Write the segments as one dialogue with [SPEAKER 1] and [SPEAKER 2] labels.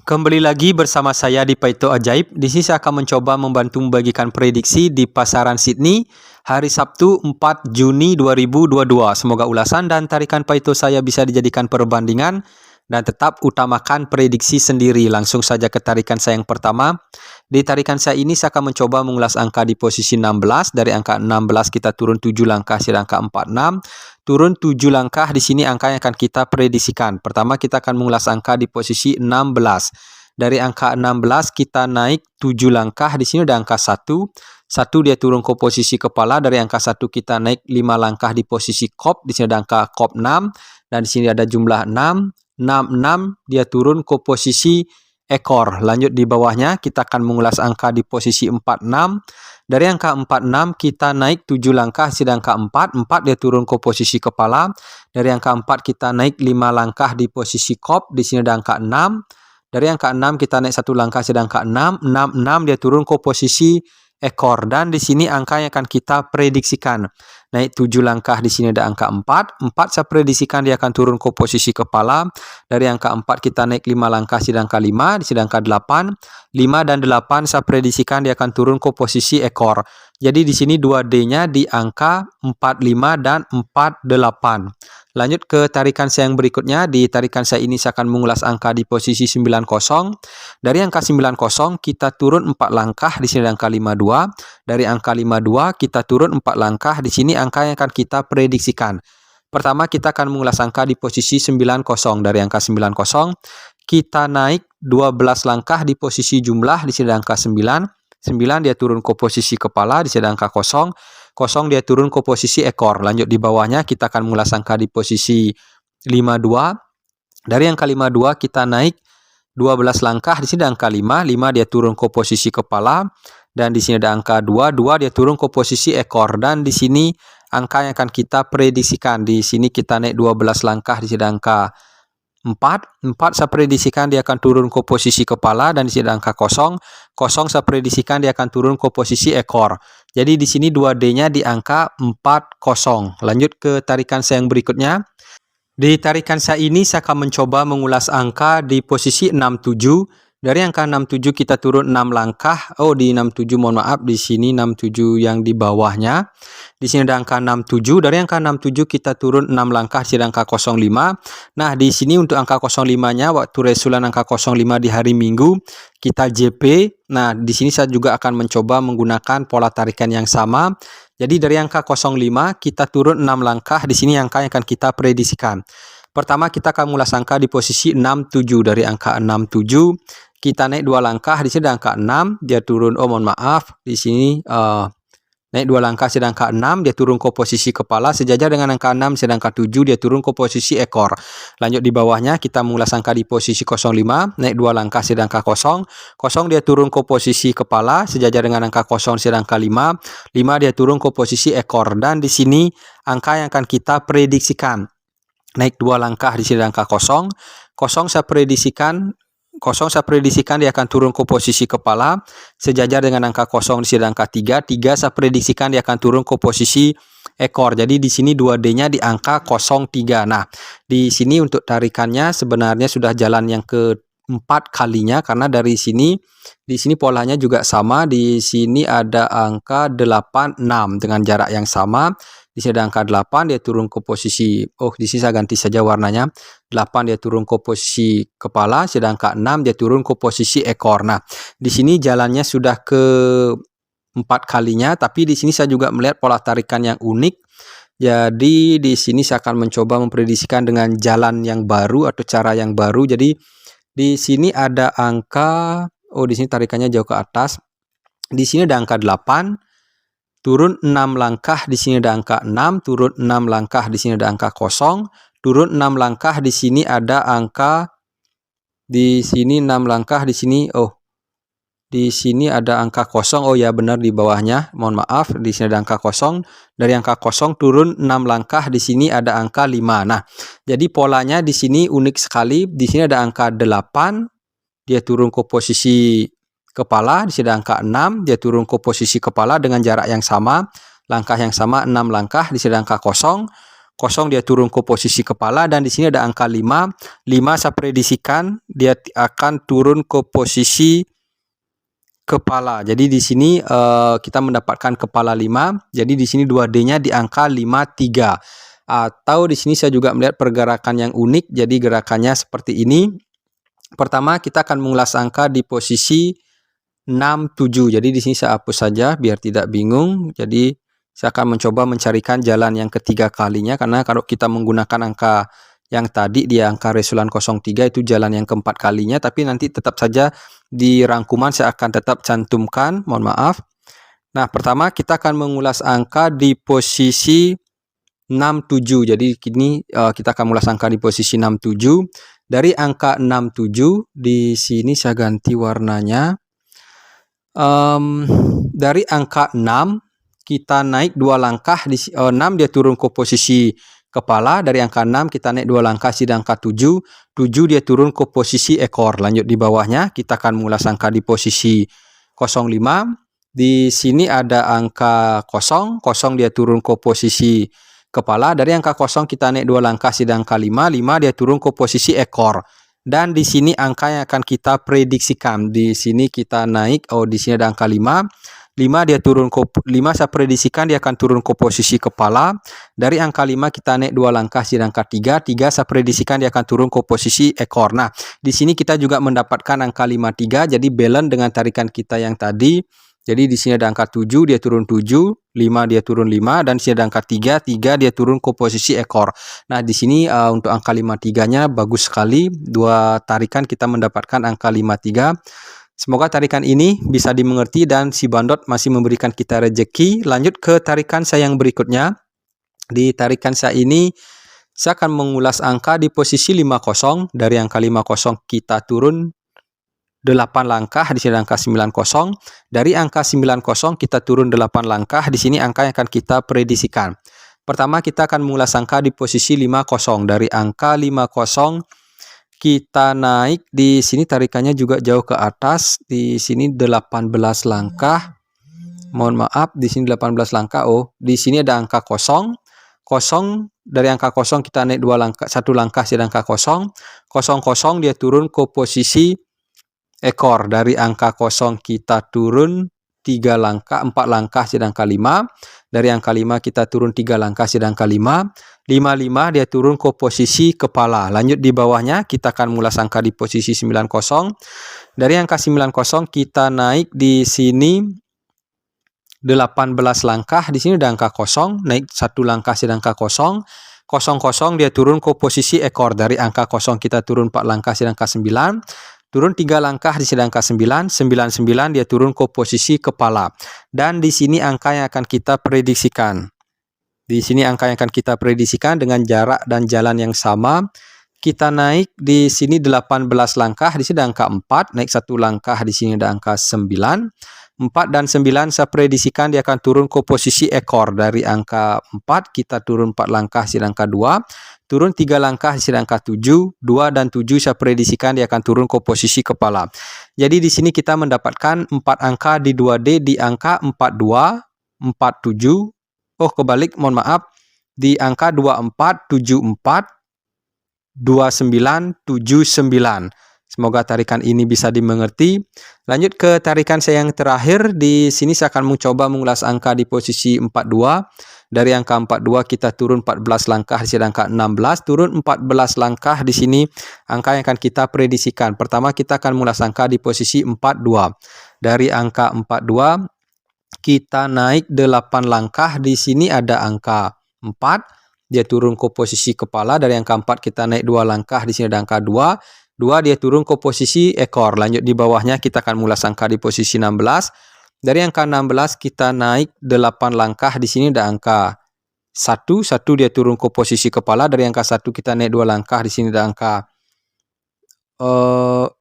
[SPEAKER 1] Kembali lagi bersama saya di Paito Ajaib. Di sini saya akan mencoba membantu membagikan prediksi di pasaran Sydney hari Sabtu 4 Juni 2022. Semoga ulasan dan tarikan Paito saya bisa dijadikan perbandingan dan tetap utamakan prediksi sendiri. Langsung saja ke tarikan saya yang pertama. Di tarikan saya ini saya akan mencoba mengulas angka di posisi 16. Dari angka 16 kita turun 7 langkah hingga angka 46. Turun 7 langkah di sini angka yang akan kita prediksikan. Pertama kita akan mengulas angka di posisi 16. Dari angka 16 kita naik 7 langkah. Di sini ada angka 1. 1 dia turun ke posisi kepala. Dari angka 1 kita naik 5 langkah di posisi kop. Di sini ada angka kop 6 dan di sini ada jumlah 6. 6 dia turun ke posisi ekor. Lanjut di bawahnya kita akan mengulas angka di posisi 46. Dari angka 46 kita naik 7 langkah hingga angka 4. 4 dia turun ke posisi kepala. Dari angka 4 kita naik 5 langkah di posisi kop. Di sini ada angka 6. Dari angka 6 kita naik 1 langkah hingga angka 6. 6 dia turun ke posisi ekor dan di sini angka yang akan kita prediksikan. Naik 7 langkah di sini ada angka 4. 4 saya prediksikan dia akan turun ke posisi kepala. Dari angka 4 kita naik 5 langkah hingga angka 5. Di sini angka 8. 5 dan 8 saya prediksikan dia akan turun ke posisi ekor. Jadi di sini 2D-nya di angka 45 dan 48. Lanjut ke tarikan saya yang berikutnya. Di tarikan saya ini saya akan mengulas angka di posisi 90. Dari angka 90 kita turun 4 langkah. Di sini ada angka 52. Dari angka 52 kita turun 4 langkah. Di sini angka yang akan kita prediksikan. Pertama kita akan mengulas angka di posisi 90. Dari angka 90 kita naik 12 langkah di posisi jumlah. Di sini ada angka 9. 9 dia turun ke posisi kepala. Di sini ada angka 0. 0 dia turun ke posisi ekor. Lanjut di bawahnya kita akan mengulas angka di posisi 52. Dari angka 52 kita naik 12 langkah. Di sini ada angka 5. 5 dia turun ke posisi kepala. Dan di sini ada angka 2. 2 dia turun ke posisi ekor. Dan di sini angka yang akan kita prediksikan. Di sini kita naik 12 langkah. Di sini ada angka 4. 4 saya prediksikan dia akan turun ke posisi kepala. Dan di sini ada angka 0. 0 saya prediksikan dia akan turun ke posisi ekor. Jadi di sini 2D-nya di angka 40. Lanjut ke tarikan saya yang berikutnya. Di tarikan saya ini saya akan mencoba mengulas angka di posisi 67. Dari angka 67 kita turun 6 langkah. Oh, di 67 mohon maaf, di sini 67 yang di bawahnya. Di sini ada angka 67. Dari angka 67 kita turun 6 langkah hingga angka 05. Nah, di sini untuk angka 05-nya waktu resulan angka 05 di hari Minggu kita JP. Nah, di sini saya juga akan mencoba menggunakan pola tarikan yang sama. Jadi dari angka 05 kita turun 6 langkah. Di sini angka yang akan kita prediksikan. Pertama kita akan mengulas angka di posisi 67. Dari angka 67 kita naik 2 langkah. Di sini ada angka 6 dia turun. Oh, mohon maaf, di sini naik 2 langkah hingga angka 6 dia turun ke posisi kepala. Sejajar dengan angka 6 hingga angka 7 dia turun ke posisi ekor. Lanjut di bawahnya kita mengulas angka di posisi 05. Naik 2 langkah hingga angka 0. 0 dia turun ke posisi kepala. Sejajar dengan angka 0 hingga angka 5. 5 dia turun ke posisi ekor. Dan di sini angka yang akan kita prediksikan. Naik 2 langkah di sini ada angka 0. 0 saya prediksikan dia akan turun ke posisi kepala. Sejajar dengan angka 0 di sini ada angka 3. 3 saya prediksikan dia akan turun ke posisi ekor. Jadi di sini 2D-nya di angka 03. Nah, di sini untuk tarikannya sebenarnya sudah jalan yang keempat kalinya karena dari sini di sini polanya juga sama. Di sini ada angka 86 dengan jarak yang sama. Di sini ada angka 8 dia turun ke posisi, oh di sini saya ganti saja warnanya. 8 dia turun ke posisi kepala, sedangkan 6 dia turun ke posisi ekor. Nah, di sini jalannya sudah ke 4 kalinya, tapi di sini saya juga melihat pola tarikan yang unik. Jadi di sini saya akan mencoba memprediksikan dengan jalan yang baru atau cara yang baru. Jadi di sini ada angka, oh di sini tarikannya jauh ke atas. Di sini ada angka 8. Turun 6 langkah, di sini ada angka 6, turun 6 langkah, di sini ada angka 0, turun 6 langkah, di sini ada angka, di sini 6 langkah, di sini, oh, di sini ada angka 0, oh ya benar di bawahnya, mohon maaf, di sini ada angka 0, dari angka 0 turun 6 langkah, di sini ada angka 5. Nah, jadi polanya di sini unik sekali, di sini ada angka 8, dia turun ke posisi kepala. Di sini ada angka 6 dia turun ke posisi kepala dengan jarak yang sama, langkah yang sama 6 langkah. Di sini ada angka 0. kosong dia turun ke posisi kepala, dan di sini ada angka 5. 5 saya prediksikan dia akan turun ke posisi kepala. Jadi di sini kita mendapatkan kepala 5. Jadi di sini 2D-nya di angka 53. Atau di sini saya juga melihat pergerakan yang unik. Jadi gerakannya seperti ini. Pertama kita akan mengulas angka di posisi 67. Jadi di sini saya hapus saja biar tidak bingung. Jadi saya akan mencoba mencarikan jalan yang ketiga kalinya, karena kalau kita menggunakan angka yang tadi di angka resulan 03 itu jalan yang keempat kalinya, tapi nanti tetap saja di rangkuman saya akan tetap cantumkan, mohon maaf. Nah, pertama kita akan mengulas angka di posisi 67. Jadi kini kita akan mengulas angka di posisi 67. Dari angka 67 di sini saya ganti warnanya. Dari angka 6 kita naik 2 langkah di 6 dia turun ke posisi kepala. Dari angka 6 kita naik 2 langkah di angka 7. 7 dia turun ke posisi ekor. Lanjut di bawahnya kita akan mengulas angka di posisi 05. Di sini ada angka 0. 0 dia turun ke posisi kepala. Dari angka 0 kita naik 2 langkah di angka 5. 5 dia turun ke posisi ekor. Dan di sini angka yang akan kita prediksikan. Di sini kita naik, di sini ada angka 5. 5 dia turun ke 5 saya prediksikan dia akan turun ke posisi kepala. Dari angka 5 kita naik 2 langkah di angka 3. 3 saya prediksikan dia akan turun ke posisi ekor. Nah, di sini kita juga mendapatkan angka 53. Jadi balance dengan tarikan kita yang tadi. Jadi di sini ada angka 7, dia turun 7, 5 dia turun 5, dan di sini ada angka 3, 3 dia turun ke posisi ekor. Nah, di sini untuk angka 53-nya bagus sekali. 2 tarikan kita mendapatkan angka 53. Semoga tarikan ini bisa dimengerti dan si bandot masih memberikan kita rezeki. Lanjut ke tarikan saya yang berikutnya. Di tarikan saya ini saya akan mengulas angka di posisi 50. Dari angka 50 kita turun 8 langkah, di sini angka 90. Dari angka 90 kita turun 8 langkah, di sini angka yang akan kita prediksikan. Pertama kita akan mengulas angka di posisi 50. Dari angka 50 kita naik, di sini tarikannya juga jauh ke atas, di sini 18 langkah. Mohon maaf, di sini 18 langkah. Di sini ada angka 0. 0 dari angka 0 kita naik 2 langkah, 1 langkah di angka 0. 00 dia turun ke posisi ekor. Dari angka 0 kita turun 3 langkah, 4 langkah di angka 5. Dari angka 5 kita turun 3 langkah di angka 5. 55 dia turun ke posisi kepala. Lanjut di bawahnya kita akan mengulas angka di posisi 90. Dari angka 90 kita naik di sini 18 langkah. Di sini ada angka 0, naik 1 langkah di angka 0. 00 dia turun ke posisi ekor. Dari angka 0 kita turun 4 langkah di angka 9. Turun 3 langkah di angka 9. 99 dia turun ke posisi kepala. Dan di sini angka yang akan kita prediksikan. Di sini angka yang akan kita prediksikan dengan jarak dan jalan yang sama. Kita naik di sini 18 langkah, di sini ada angka 4, naik 1 langkah, di sini ada angka 9. 4 dan 9 saya prediksikan dia akan turun ke posisi ekor. Dari angka 4 kita turun 4 langkah di angka 2. Turun 3 langkah di angka 7. 2 dan 7 saya prediksikan dia akan turun ke posisi kepala. Jadi di sini kita mendapatkan 4 angka di 2D di angka 42, 47. Kebalik, mohon maaf. Di angka 24, 74, 29, 79. Semoga tarikan ini bisa dimengerti. Lanjut ke tarikan saya yang terakhir. Di sini saya akan mencoba mengulas angka di posisi 42. Dari angka 42 kita turun 14 langkah di sini angka 16. Turun 14 langkah di sini angka yang akan kita prediksikan. Pertama kita akan mengulas angka di posisi 42. Dari angka 42 kita naik 8 langkah. Di sini ada angka 4. Dia turun ke posisi kepala. Dari angka 4 kita naik 2 langkah. Di sini ada angka 2. 2 dia turun ke posisi ekor. Lanjut di bawahnya kita akan mengulas angka di posisi 16. Dari angka 16 kita naik 8 langkah. Di sini ada angka 1. 1 dia turun ke posisi kepala. Dari angka 1 kita naik 2 langkah. Di sini ada angka 1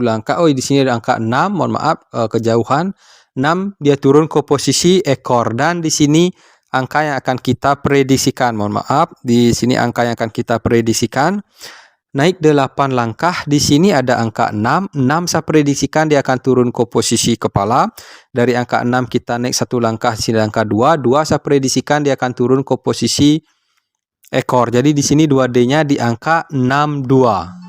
[SPEAKER 1] langkah. Di sini ada angka 6. Mohon maaf, kejauhan. 6 dia turun ke posisi ekor. Dan di sini angka yang akan kita prediksikan. Mohon maaf, di sini angka yang akan kita prediksikan. Naik 8 langkah, di sini ada angka 6. 6 saya prediksikan dia akan turun ke posisi kepala. Dari angka 6 kita naik 1 langkah, di sini ada angka 2. 2 saya prediksikan dia akan turun ke posisi ekor. Jadi di sini 2D-nya di angka 62.